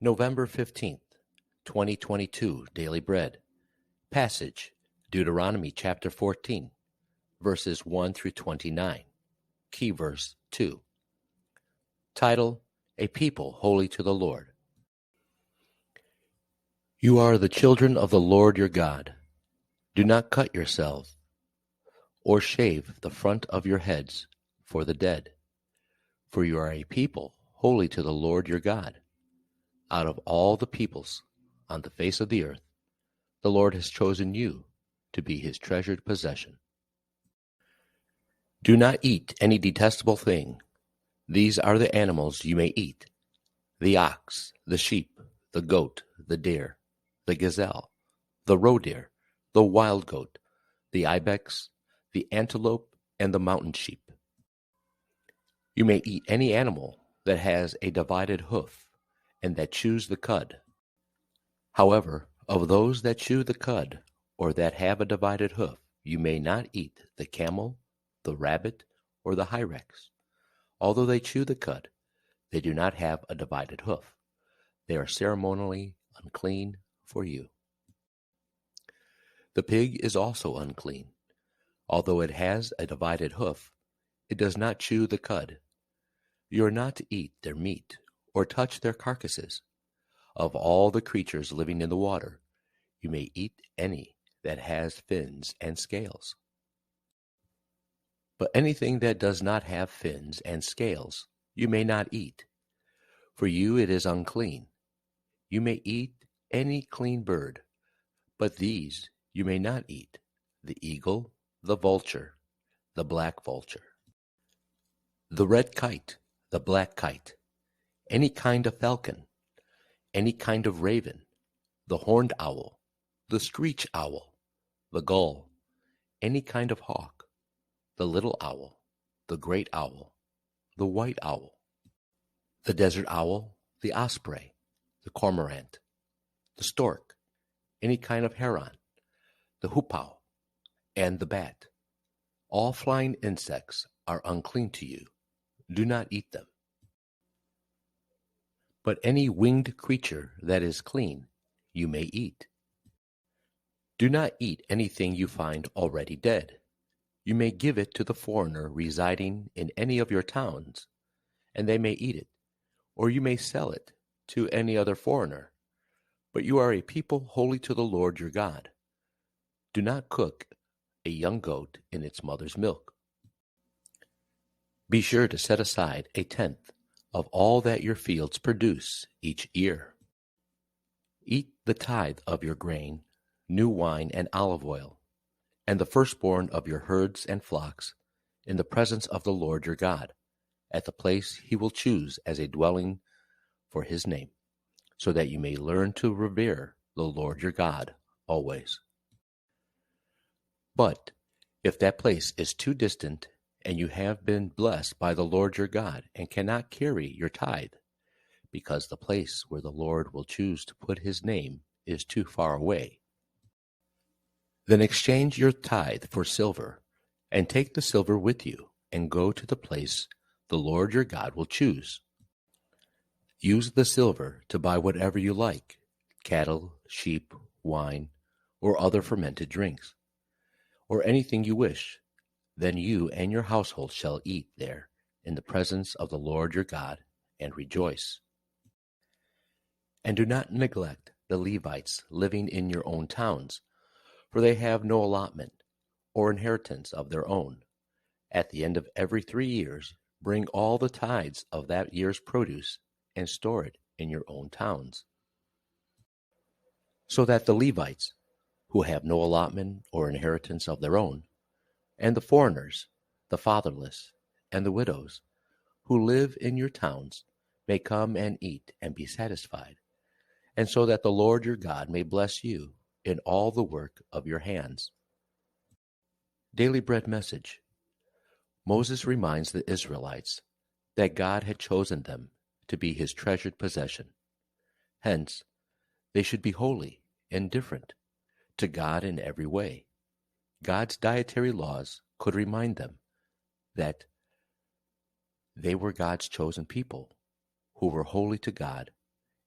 November 15th, 2022, Daily Bread. Passage, Deuteronomy chapter 14, verses 1 through 29. Key verse 2. Title, A People Holy to the Lord. You are the children of the Lord your God. Do not cut yourselves, or shave the front of your heads for the dead, for you are a people holy to the Lord your God. Out of all the peoples on the face of the earth, the Lord has chosen you to be his treasured possession. Do not eat any detestable thing. These are the animals you may eat: the ox, the sheep, the goat, the deer, the gazelle, the roe deer, the wild goat, the ibex, the antelope, and the mountain sheep. You may eat any animal that has a divided hoof and that chews the cud. However, of those that chew the cud or that have a divided hoof, you may not eat the camel, the rabbit, or the hyrax. Although they chew the cud, they do not have a divided hoof. They are ceremonially unclean for you. The pig is also unclean. Although it has a divided hoof, it does not chew the cud. You are not to eat their meat or touch their carcasses. Of all the creatures living in the water, you may eat any that has fins and scales. But anything that does not have fins and scales, you may not eat. For you it is unclean. You may eat any clean bird, but these you may not eat: the eagle, the vulture, the black vulture, the red kite, the black kite, any kind of falcon, any kind of raven, the horned owl, the screech owl, the gull, any kind of hawk, the little owl, the great owl, the white owl, the desert owl, the osprey, the cormorant, the stork, any kind of heron, the hoopoe, and the bat. All flying insects are unclean to you. Do not eat them. But any winged creature that is clean, you may eat. Do not eat anything you find already dead. You may give it to the foreigner residing in any of your towns, and they may eat it, or you may sell it to any other foreigner. But you are a people holy to the Lord your God. Do not cook a young goat in its mother's milk. Be sure to set aside a tenth of all that your fields produce each year. Eat the tithe of your grain, new wine, and olive oil, and the firstborn of your herds and flocks, in the presence of the Lord your God, at the place he will choose as a dwelling for his name, so that you may learn to revere the Lord your God always. But if that place is too distant, and you have been blessed by the Lord your God and cannot carry your tithe, because the place where the Lord will choose to put his name is too far away, then exchange your tithe for silver, and take the silver with you, and go to the place the Lord your God will choose. Use the silver to buy whatever you like: cattle, sheep, wine, or other fermented drinks, or anything you wish. Then you and your household shall eat there in the presence of the Lord your God and rejoice. And do not neglect the Levites living in your own towns, for they have no allotment or inheritance of their own. At the end of every 3 years, bring all the tithes of that year's produce and store it in your own towns, so that the Levites, who have no allotment or inheritance of their own, and the foreigners, the fatherless, and the widows, who live in your towns, may come and eat and be satisfied, and so that the Lord your God may bless you in all the work of your hands. Daily Bread Message. Moses reminds the Israelites that God had chosen them to be his treasured possession. Hence, they should be holy and different to God in every way. God's dietary laws could remind them that they were God's chosen people who were holy to God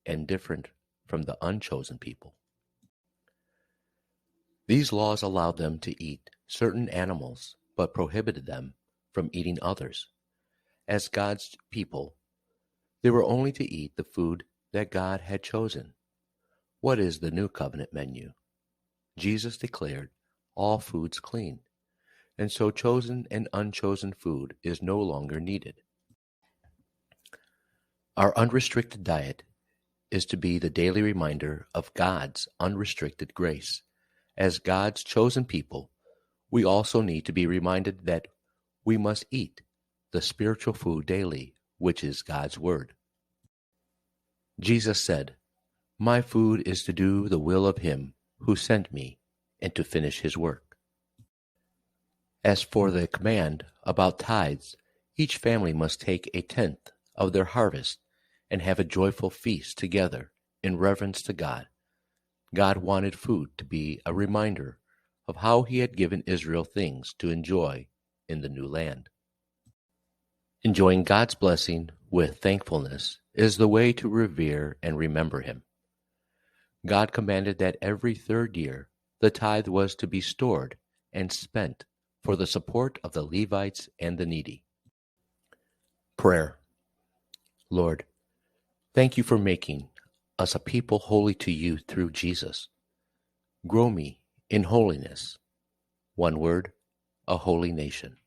and different from the unchosen people. These laws allowed them to eat certain animals, but prohibited them from eating others. As God's people, they were only to eat the food that God had chosen. What is the new covenant menu? Jesus declared all foods clean, and so chosen and unchosen food is no longer needed. Our unrestricted diet is to be the daily reminder of God's unrestricted grace. As God's chosen people, we also need to be reminded that we must eat the spiritual food daily, which is God's Word. Jesus said, "My food is to do the will of Him who sent me and to finish His work." As for the command about tithes, each family must take a tenth of their harvest and have a joyful feast together in reverence to God. God wanted food to be a reminder of how He had given Israel things to enjoy in the new land. Enjoying God's blessing with thankfulness is the way to revere and remember Him. God commanded that every third year the tithe was to be stored and spent for the support of the Levites and the needy. Prayer. Lord, thank you for making us a people holy to you through Jesus. Grow me in holiness. One word, a holy nation.